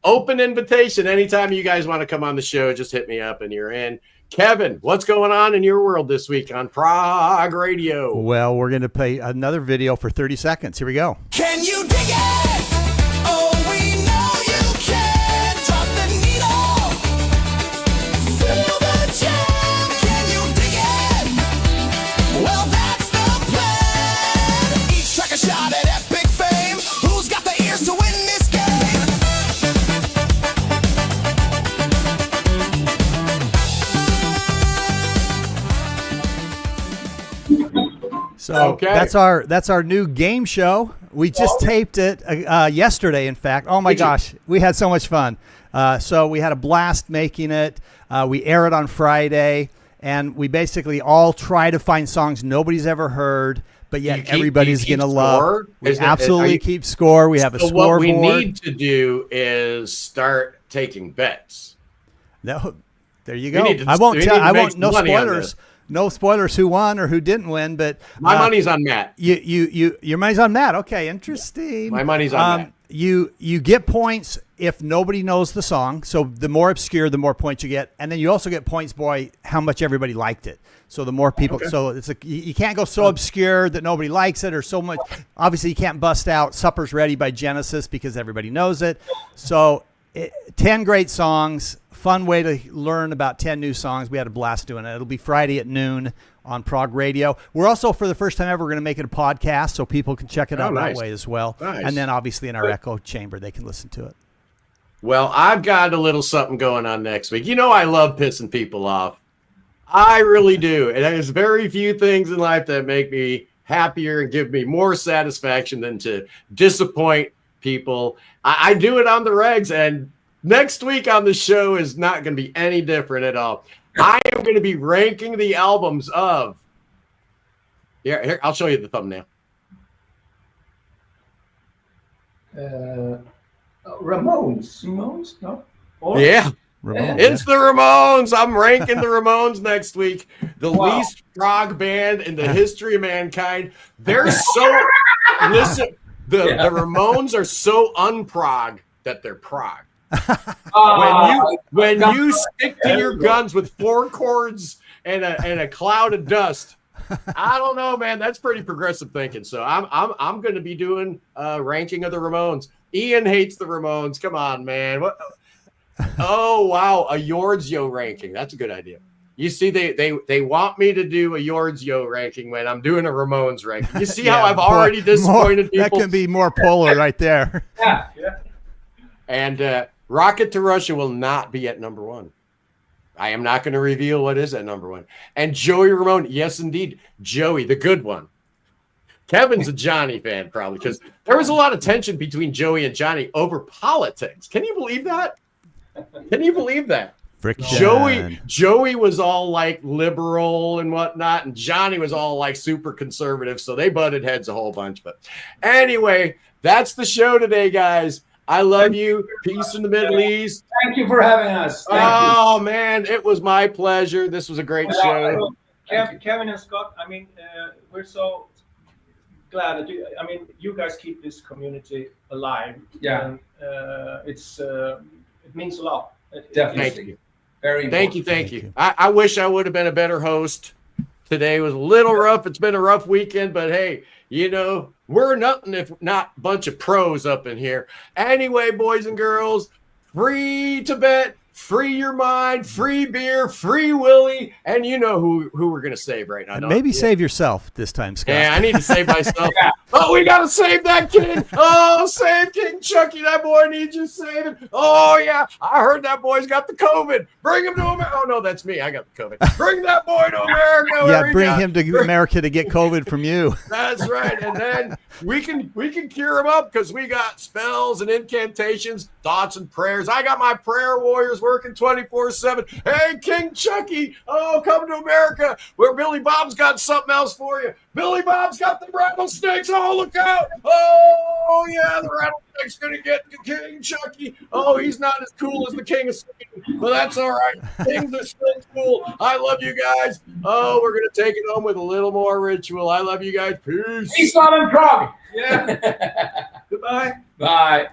open invitation. Anytime you guys want to come on the show, just hit me up and you're in. Kevin, what's going on in your world this week on Prog Radio?
Well, we're going to play another video for 30 seconds. Here we go.
Can you dig it? Oh, we know you can. Drop the needle. Feel the jam. Can you dig it?
So that's our new game show. We just taped it yesterday, in fact. Oh my gosh, we had so much fun. So we had a blast making it. We air it on Friday, and we basically all try to find songs nobody's ever heard, but yet everybody's going to love. We absolutely keep score. We have a scoreboard.
What we need to do is start taking bets.
No, there you go. I won't tell. I won't. No spoilers. No spoilers who won or who didn't win, but
my money's on Matt.
Your money's on Matt. Okay, interesting.
My money's on Matt.
You get points if nobody knows the song. So the more obscure, the more points you get, and then you also get points by how much everybody liked it. So the more people, so it's you can't go so obscure that nobody likes it or so much. Obviously, you can't bust out "Supper's Ready" by Genesis because everybody knows it. So 10 great songs. Fun way to learn about 10 new songs. We had a blast doing it. It'll be Friday at noon on Prog Radio. We're also, for the first time ever, going to make it a podcast so people can check it out that way as well. Nice. And then obviously in our echo chamber, they can listen to it.
Well, I've got a little something going on next week. You know, I love pissing people off. I really do. And there's very few things in life that make me happier and give me more satisfaction than to disappoint people. I do it on the regs, and next week on the show is not going to be any different at all. I am going to be ranking the albums of. Here, I'll show you the thumbnail.
Ramones, no?
Yeah. It's the Ramones. I'm ranking the Ramones next week. The least prog band in the history of mankind. They're so. Listen, the Ramones are so unprog that they're prog. When you stick to your guns with 4 chords and a cloud of dust, I don't know, man. That's pretty progressive thinking. So I'm going to be doing a ranking of the Ramones. Ian hates the Ramones. Come on, man. What? Oh wow, a Yordzio ranking. That's a good idea. You see, they want me to do a Yordzio ranking when I'm doing a Ramones ranking. You see how I've already disappointed people.
That can be more polar right there.
Yeah.
And Rocket to Russia will not be at number 1. I am not going to reveal what is at number 1. And Joey Ramone, yes, indeed. Joey, the good one. Kevin's a Johnny fan, probably, because there was a lot of tension between Joey and Johnny over politics. Can you believe that? Can you believe that?
Friction.
Joey was all like liberal and whatnot, and Johnny was all like super conservative, so they butted heads a whole bunch. But anyway, that's the show today, guys. I love you. Peace in the Middle East.
Thank you for having us.
Thank you. Man, it was my pleasure. This was a great show.
Kevin and Scott, I mean, we're so glad that you guys keep this community alive.
Yeah.
And, it means a lot.
Definitely.
Thank you.
Very important.
Thank you. I wish I would have been a better host. Today was a little rough. It's been a rough weekend, but hey, you know, we're nothing if not a bunch of pros up in here. Anyway, boys and girls, free to bet, free your mind, free beer, free Willie, and you know who we're going to save right now.
And maybe save yourself this time, Scott.
Yeah, I need to save myself. Oh, we got to save that king. Oh, save King Chucky. That boy needs you saving. Oh, yeah. I heard that boy's got the COVID. Bring him to America. Oh, no, that's me. I got the COVID. Bring that boy to America.
Yeah, bring him to America to get COVID from you.
That's right. And then we can cure him up because we got spells and incantations, thoughts and prayers. I got my prayer warriors working 24/7. Hey, King Chucky. Oh, come to America where Billy Bob's got something else for you. Billy Bob's got the rattlesnakes. Oh, look out. Oh, yeah, the rattlesnake's going to get King Chucky. Oh, he's not as cool as the King of Sweden, but that's all right. Kings are still cool. I love you guys. Oh, we're going to take it home with a little more ritual. I love you guys. Peace.
Peace, love, and Prague.
Yeah. Goodbye.
Bye.